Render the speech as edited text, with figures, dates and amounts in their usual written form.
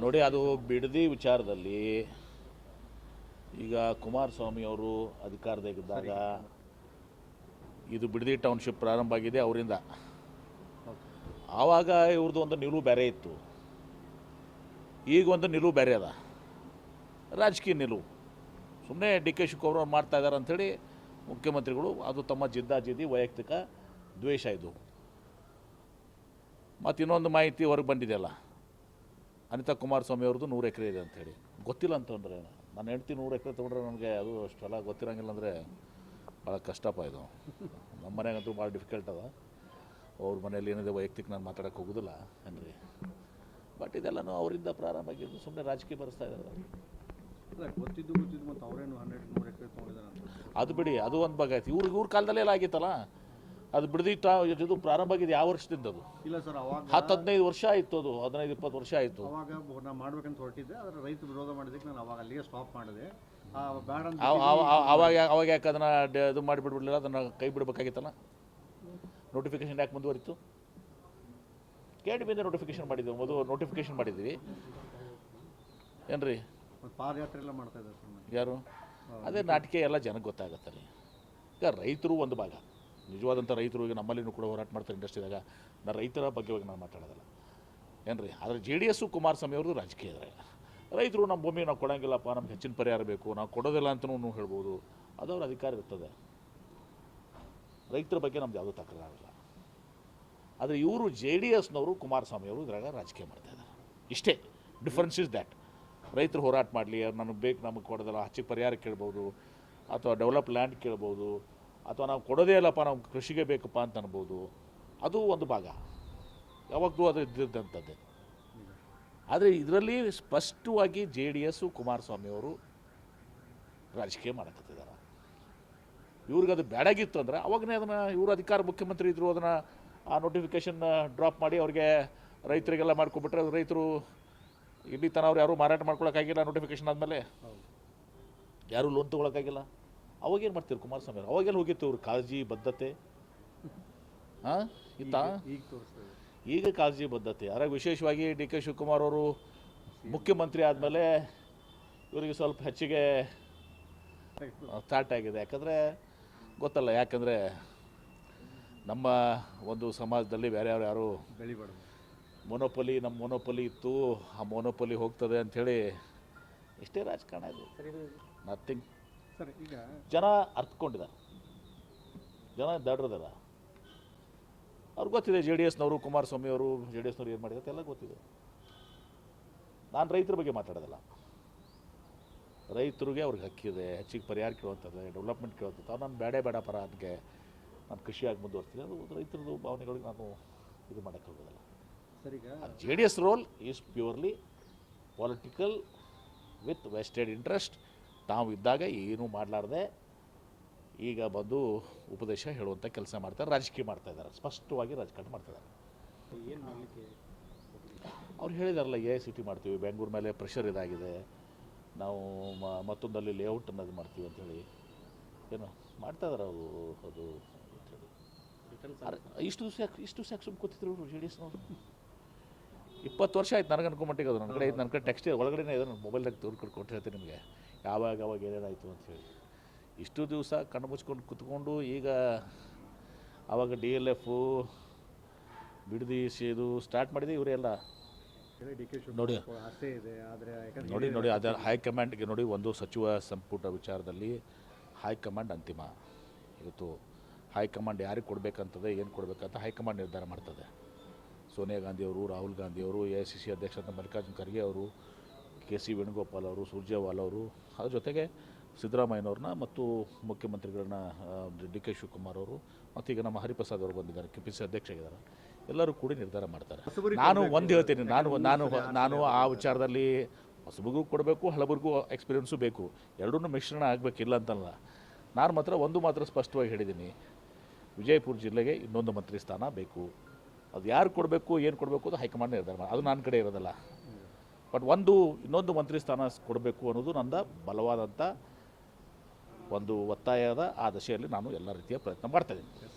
ನೋಡಿ, ಅದು ಬಿಡದಿ ವಿಚಾರದಲ್ಲಿ ಈಗ ಕುಮಾರಸ್ವಾಮಿ ಅವರು ಅಧಿಕಾರದಾಗಿದ್ದಾಗ ಇದು ಬಿಡದಿ ಟೌನ್ಶಿಪ್ ಪ್ರಾರಂಭ ಆಗಿದೆ ಅವರಿಂದ. ಆವಾಗ ಇವ್ರದ್ದು ಒಂದು ನಿಲುವು ಬೇರೆ ಇತ್ತು, ಈಗ ಒಂದು ನಿಲುವು ಬೇರೆ ಅದ, ರಾಜಕೀಯ ನಿಲುವು. ಸುಮ್ಮನೆ ಡಿ ಕೆ ಶಿವಕುಮಾರ್ ಅವ್ರು ಮಾಡ್ತಾ ಇದ್ದಾರೆ ಅಂಥೇಳಿ ಮುಖ್ಯಮಂತ್ರಿಗಳು, ಅದು ತಮ್ಮ ಜಿದ್ದಾಜಿದ್ದಿ ವೈಯಕ್ತಿಕ ದ್ವೇಷ ಇದು. ಮತ್ತು ಇನ್ನೊಂದು ಮಾಹಿತಿ ಹೊರಗೆ ಬಂದಿದೆಯಲ್ಲ, ಅನಿತಾ ಕುಮಾರಸ್ವಾಮಿ ಅವ್ರದ್ದು 100 ಎಕರೆ ಇದೆ ಅಂಥೇಳಿ. ಗೊತ್ತಿಲ್ಲ ಅಂತಂದರೆ ನನ್ನ ಹೆಂಡ್ತಿ 100 ಎಕರೆ ತೊಗೊಂಡ್ರೆ ನನಗೆ ಅದು ಅಷ್ಟೆಲ್ಲ ಗೊತ್ತಿರೋಂಗಿಲ್ಲ ಅಂದರೆ ಭಾಳ ಕಷ್ಟಪ್ಪ ಇದು. ನಮ್ಮ ಮನೆಗಂತೂ ಭಾಳ ಡಿಫಿಕಲ್ಟ್ ಅದ. ಅವ್ರ ಮನೇಲಿ ಏನಿದೆ ವೈಯಕ್ತಿಕ ನಾನು ಮಾತಾಡೋಕ್ಕೆ ಹೋಗೋದಿಲ್ಲ ಏನ್ರಿ. ಬಟ್ ಇದೆಲ್ಲನೂ ಅವರಿಂದ ಪ್ರಾರಂಭ ಆಗಿದ್ದು, ಸುಮ್ಮನೆ ರಾಜಕೀಯ ಬರೆಸ್ತಾ ಇದ್ದಾರೆ. ಗೊತ್ತಿದ್ದು ಮತ್ತು ಅವರೇನು 100 ಎಕರೆ ತೊಗೊಂಡಿದ್ದಾರೆ ಅದು ಬಿಡಿ, ಅದು ಒಂದು ಭಾಗ ಆಯ್ತು. ಇವ್ರ ಕಾಲದಲ್ಲೇ ಎಲ್ಲ ಆಗಿತ್ತಲ್ಲ. ಅದು ಬಿಡದಿ ಇದು ಪ್ರಾರಂಭ ಆಗಿದೆ ಯಾವ ವರ್ಷದಿಂದ? ಅದು ಇಲ್ಲ ಸರ್, ಅವಾಗ 10-15 ವರ್ಷ ಆಯಿತು, ಅದು 15-20 ವರ್ಷ ಆಯಿತು. ಅವಾಗ ನಾನು ಮಾಡ್ಬೇಕಂತ ಹೊರಟಿದ್ದೆ, ಆದರೆ ರೈತರು ವಿರೋಧ ಮಾಡಿದ್ದಕ್ಕೆ ನಾನು ಅವಾಗ ಅಲ್ಲಿಗೆ ಸ್ಟಾಪ್ ಮಾಡಿದೆ. ಬೇಡ ಅವಾಗ ಯಾಕೆ ಅದನ್ನು ಇದು ಮಾಡಿಬಿಡ್ಬಿಡಲಿಲ್ಲ, ಅದನ್ನು ಕೈ ಬಿಡಬೇಕಾಗಿತ್ತಲ್ಲ. ನೋಟಿಫಿಕೇಶನ್ ಯಾಕೆ ಮುಂದುವರಿತು? KDB-ಯಿಂದ ನೋಟಿಫಿಕೇಶನ್ ಮಾಡಿದ್ದೀವಿ, ಮೊದಲು ನೋಟಿಫಿಕೇಶನ್ ಮಾಡಿದ್ದೀವಿ ಏನ್ರಿ. ಪಾದಯಾತ್ರೆ ಎಲ್ಲ ಮಾಡ್ತಾ ಇದ್ದಾರೆ ಸರ್. ಯಾರು? ಅದೇ ನಾಟಿಕೆ ಎಲ್ಲ ಜನಕ್ಕೆ ಗೊತ್ತಾಗತ್ತಲ್ಲಿ. ಈಗ ರೈತರು ಒಂದು ಭಾಗ, ನಿಜವಾದಂಥ ರೈತರು ಈಗ ನಮ್ಮಲ್ಲಿನೂ ಕೂಡ ಹೋರಾಟ ಮಾಡ್ತಾರೆ ಇಂಡಸ್ಟ್ರಿದಾಗ. ನಾನು ರೈತರ ಬಗ್ಗೆ ನಾನು ಮಾತಾಡೋದಲ್ಲ ಏನ್ರಿ. ಆದರೆ JDS ಕುಮಾರಸ್ವಾಮಿ ಅವರು ರಾಜಕೀಯ ಇದ್ದಾರೆ. ರೈತರು ನಮ್ಮ ಭೂಮಿ ನಾವು ಕೊಡೋಂಗಿಲ್ಲಪ್ಪ, ನಮ್ಗೆ ಹೆಚ್ಚಿನ ಪರಿಹಾರ ಬೇಕು, ನಾವು ಕೊಡೋದಿಲ್ಲ ಅಂತಲೂ ಹೇಳ್ಬೋದು, ಅದು ಅವ್ರ ಅಧಿಕಾರ ಇರ್ತದೆ. ರೈತರ ಬಗ್ಗೆ ನಮ್ದು ಯಾವುದೂ ತಕರಾರಿಲ್ಲ. ಆದರೆ ಇವರು JDSನವರು ಕುಮಾರಸ್ವಾಮಿಯವರು ಇದ್ರಾಗ ರಾಜಕೀಯ ಮಾಡ್ತಾಯಿದ್ದಾರೆ. ಇಷ್ಟೇ ಡಿಫ್ರೆನ್ಸ್ ಇಸ್ ದ್ಯಾಟ್. ರೈತರು ಹೋರಾಟ ಮಾಡಲಿ, ನಮಗೆ ಬೇಕು, ನಮಗೆ ಕೊಡೋದಿಲ್ಲ, ಹೆಚ್ಚಿಗೆ ಪರಿಹಾರ ಕೇಳ್ಬೋದು, ಅಥವಾ ಡೆವಲಪ್ ಲ್ಯಾಂಡ್ ಕೇಳ್ಬೋದು, ಅಥವಾ ನಾವು ಕೊಡೋದೇ ಇಲ್ಲಪ್ಪ, ನಾವು ಕೃಷಿಗೆ ಬೇಕಪ್ಪ ಅಂತ ಅನ್ಬೋದು. ಅದು ಒಂದು ಭಾಗ, ಯಾವಾಗಲೂ ಅದು ಇದ್ದಿದ್ದಂಥದ್ದೇ. ಆದರೆ ಇದರಲ್ಲಿ ಸ್ಪಷ್ಟವಾಗಿ JDS ಕುಮಾರಸ್ವಾಮಿಯವರು ರಾಜಕೀಯ ಮಾಡಕತ್ತಿದ್ದಾರೆ. ಇವ್ರಿಗೆ ಅದು ಬೇಡಾಗಿತ್ತು ಅಂದರೆ ಅವಾಗನೇ ಅದನ್ನು ಇವರು ಅಧಿಕಾರ ಮುಖ್ಯಮಂತ್ರಿ ಇದ್ದರು, ಅದನ್ನು ಆ ನೋಟಿಫಿಕೇಷನ್ ಡ್ರಾಪ್ ಮಾಡಿ ಅವ್ರಿಗೆ ರೈತರಿಗೆಲ್ಲ ಮಾಡ್ಕೊಬಿಟ್ರೆ ರೈತರು ಇಲ್ಲಿ ತನಕ ಅವ್ರು ಯಾರೂ ಮಾರಾಟ ಮಾಡ್ಕೊಳಕ್ಕಾಗಿಲ್ಲ. ನೋಟಿಫಿಕೇಷನ್ ಆದಮೇಲೆ ಯಾರೂ ಲೋನ್ ತೊಗೊಳಕ್ಕಾಗಿಲ್ಲ. ಅವಾಗೇನು ಮಾಡ್ತೀರಿ ಕುಮಾರಸ್ವಾಮಿ ಅವರು? ಅವಾಗೆಲ್ಲ ಹೋಗಿತ್ತು ಇವ್ರ ಕಾಳಜಿ ಬದ್ಧತೆ? ಹಾಂ ಇತ್ತಾ? ಈಗ ಕಾಳಜಿ ಬದ್ಧತೆ. ಅದ್ರಾಗ ವಿಶೇಷವಾಗಿ ಡಿ ಕೆ ಶಿವಕುಮಾರ್ ಅವರು ಮುಖ್ಯಮಂತ್ರಿ ಆದಮೇಲೆ ಇವರಿಗೆ ಸ್ವಲ್ಪ ಹೆಚ್ಚಿಗೆ ಸ್ಟಾರ್ಟ್ ಆಗಿದೆ. ಯಾಕಂದರೆ ಗೊತ್ತಲ್ಲ, ಯಾಕಂದರೆ ನಮ್ಮ ಒಂದು ಸಮಾಜದಲ್ಲಿ ಬೇರೆ ಯಾರು ಬೆಳಿಬಾರ್ದು, ಮೊನೋಪಲಿ, ನಮ್ಮ ಮೊನೋಪಲಿ ಇತ್ತು, ಆ ಮೊನೋಪಲಿ ಹೋಗ್ತದೆ ಅಂಥೇಳಿ ಎಷ್ಟೇ ರಾಜಕಾರಣ ಇದು, ನಥಿಂಗ್. ಸರ್, ಈಗ ಜನ ಅರ್ಥಕೊಂಡಿದ್ದಾರೆ, ಜನ ದಡ್ರದಲ್ಲ. ಅವ್ರಿಗೆ ಗೊತ್ತಿದೆ JDSನವರು ಕುಮಾರಸ್ವಾಮಿ ಅವರು JDSನವ್ರು ಏನು ಮಾಡಿದ್ದಾರೆ ಎಲ್ಲ ಗೊತ್ತಿದೆ. ನಾನು ರೈತರ ಬಗ್ಗೆ ಮಾತಾಡೋದಲ್ಲ. ರೈತರಿಗೆ ಅವ್ರಿಗೆ ಹಕ್ಕಿದೆ, ಹೆಚ್ಚಿಗೆ ಪರಿಹಾರ ಕೇಳುವಂಥದ್ದು, ಡೆವಲಪ್ಮೆಂಟ್ ಕೇಳುವಂಥದ್ದು. ಅವ್ರು ನಾನು ಬೇಡ ಪರ ಅದಕ್ಕೆ ನಾನು ಕೃಷಿಯಾಗಿ ಮುಂದುವರ್ತೀನಿ, ಅದು ರೈತರದ್ದು ಭಾವನೆಗಳಿಗೆ ನಾನು ಇದು ಮಾಡೋಕ್ಕಾಗೋದಿಲ್ಲ. ಸರ್, ಈಗ JDS role is purely political with vested interest. ತಾವು ಇದ್ದಾಗ ಏನೂ ಮಾಡಲಾರ್ದೆ ಈಗ ಬಂದು ಉಪದೇಶ ಹೇಳುವಂಥ ಕೆಲಸ ಮಾಡ್ತಾರೆ, ರಾಜಕೀಯ ಮಾಡ್ತಾಯಿದ್ದಾರೆ, ಸ್ಪಷ್ಟವಾಗಿ ರಾಜಕಾರಣ ಮಾಡ್ತಾಯಿದ್ದಾರೆ. ಏನು ಮಾಡಲಿಕ್ಕೆ ಅವ್ರು ಹೇಳಿದಾರಲ್ಲ, AICT ಮಾಡ್ತೀವಿ, ಬೆಂಗಳೂರು ಮೇಲೆ ಪ್ರೆಷರ್ ಇದಾಗಿದೆ, ನಾವು ಮತ್ತೊಂದಲ್ಲಿ ಲೇಔಟ್ ಅನ್ನೋದು ಮಾಡ್ತೀವಿ ಅಂಥೇಳಿ ಏನು ಮಾಡ್ತಾಯಿದ್ದಾರೆ ಅವರು. ಅದು ಅಂಥೇಳಿ ಇಷ್ಟು ದಿವಸ ಯಾಕೆ ಸುಮ್ಮ ಕೂತಿದ್ರು ಅವರು JDSನವರು? 20 ವರ್ಷ ಆಯ್ತು ನನಗೆ ಅನ್ಕೊಂಬಿಟ್ಟಿಗೆ. ಅದು ನನ್ನ ಕಡೆ ನನ್ನ ಕಡೆ ಟೆಕ್ಸ್ಟ್ ಒಳಗಡೆ ಇದೆ, ನನ್ನ ಮೊಬೈಲ್ದಾಗ ಕೊಟ್ಟು ಹೇಳ್ತೀನಿ ನಿಮಗೆ ಯಾವಾಗ ಏನೇನಾಯಿತು ಅಂಥೇಳಿ. ಇಷ್ಟು ದಿವಸ ಕಣ್ಣು ಮುಚ್ಕೊಂಡು ಕೂತ್ಕೊಂಡು ಈಗ ಆವಾಗ DLF ಬಿಡದಿ ಇದು ಸ್ಟಾರ್ಟ್ ಮಾಡಿದೆ ಇವರೆಲ್ಲ ನೋಡಿ. ಅದು ಹೈಕಮಾಂಡ್ಗೆ ನೋಡಿ, ಒಂದು ಸಚಿವ ಸಂಪುಟ ವಿಚಾರದಲ್ಲಿ ಹೈಕಮಾಂಡ್ ಅಂತಿಮ. ಇವತ್ತು ಹೈಕಮಾಂಡ್ ಯಾರಿಗೆ ಕೊಡಬೇಕಂತದೆ, ಏನು ಕೊಡಬೇಕಂತ ಹೈಕಮಾಂಡ್ ನಿರ್ಧಾರ ಮಾಡ್ತದೆ. ಸೋನಿಯಾ ಗಾಂಧಿಯವರು, ರಾಹುಲ್ ಗಾಂಧಿಯವರು, AICC ಅಧ್ಯಕ್ಷರಾದ ಮಲ್ಲಿಕಾರ್ಜುನ ಖರ್ಗೆ ಅವರು, KC ವೇಣುಗೋಪಾಲ್ ಅವರು, ಸುರ್ಜೇವಾಲ್ ಅವರು, ಅದ್ರ ಜೊತೆಗೆ ಸಿದ್ದರಾಮಯ್ಯನವ್ರನ್ನ ಮತ್ತು ಮುಖ್ಯಮಂತ್ರಿಗಳನ್ನ ಡಿ ಕೆ ಶಿವಕುಮಾರ್ ಅವರು, ಮತ್ತು ಈಗ ನಮ್ಮ ಹರಿಪ್ರಸಾದ್ ಅವರು ಬಂದಿದ್ದಾರೆ, KPCC ಅಧ್ಯಕ್ಷರಾಗಿದ್ದಾರೆ. ಎಲ್ಲರೂ ಕೂಡಿ ನಿರ್ಧಾರ ಮಾಡ್ತಾರೆ. ನಾನು ಒಂದು ಹೇಳ್ತೀನಿ, ನಾನು ಆ ವಿಚಾರದಲ್ಲಿ ಹೊಸಬರಿಗೂ ಕೊಡಬೇಕು, ಹಳಬರಿಗೂ ಎಕ್ಸ್ಪೀರಿಯೆನ್ಸು ಬೇಕು, ಎರಡೂ ಮಿಶ್ರಣ ಆಗಬೇಕಿಲ್ಲ ಅಂತಲ್ಲ. ನಾನು ಮಾತ್ರ ಸ್ಪಷ್ಟವಾಗಿ ಹೇಳಿದ್ದೀನಿ, ವಿಜಯಪುರ ಜಿಲ್ಲೆಗೆ ಇನ್ನೊಂದು ಮಂತ್ರಿ ಸ್ಥಾನ ಬೇಕು. ಅದು ಯಾರು ಕೊಡಬೇಕು, ಏನು ಕೊಡಬೇಕು ಅದು ಹೈಕಮಾಂಡ್ ನಿರ್ಧಾರ ಮಾಡಿ, ಅದು ನನ್ನ ಕಡೆ ಇರೋದಲ್ಲ. ಬಟ್ ಇನ್ನೊಂದು ಮಂತ್ರಿ ಸ್ಥಾನ ಕೊಡಬೇಕು ಅನ್ನೋದು ನನ್ನ ಬಲವಾದಂಥ ಒಂದು ಒತ್ತಾಯದ ಆ ದಶೆಯಲ್ಲಿ ನಾನು ಎಲ್ಲ ರೀತಿಯ ಪ್ರಯತ್ನ ಮಾಡ್ತಾಯಿದ್ದೀನಿ.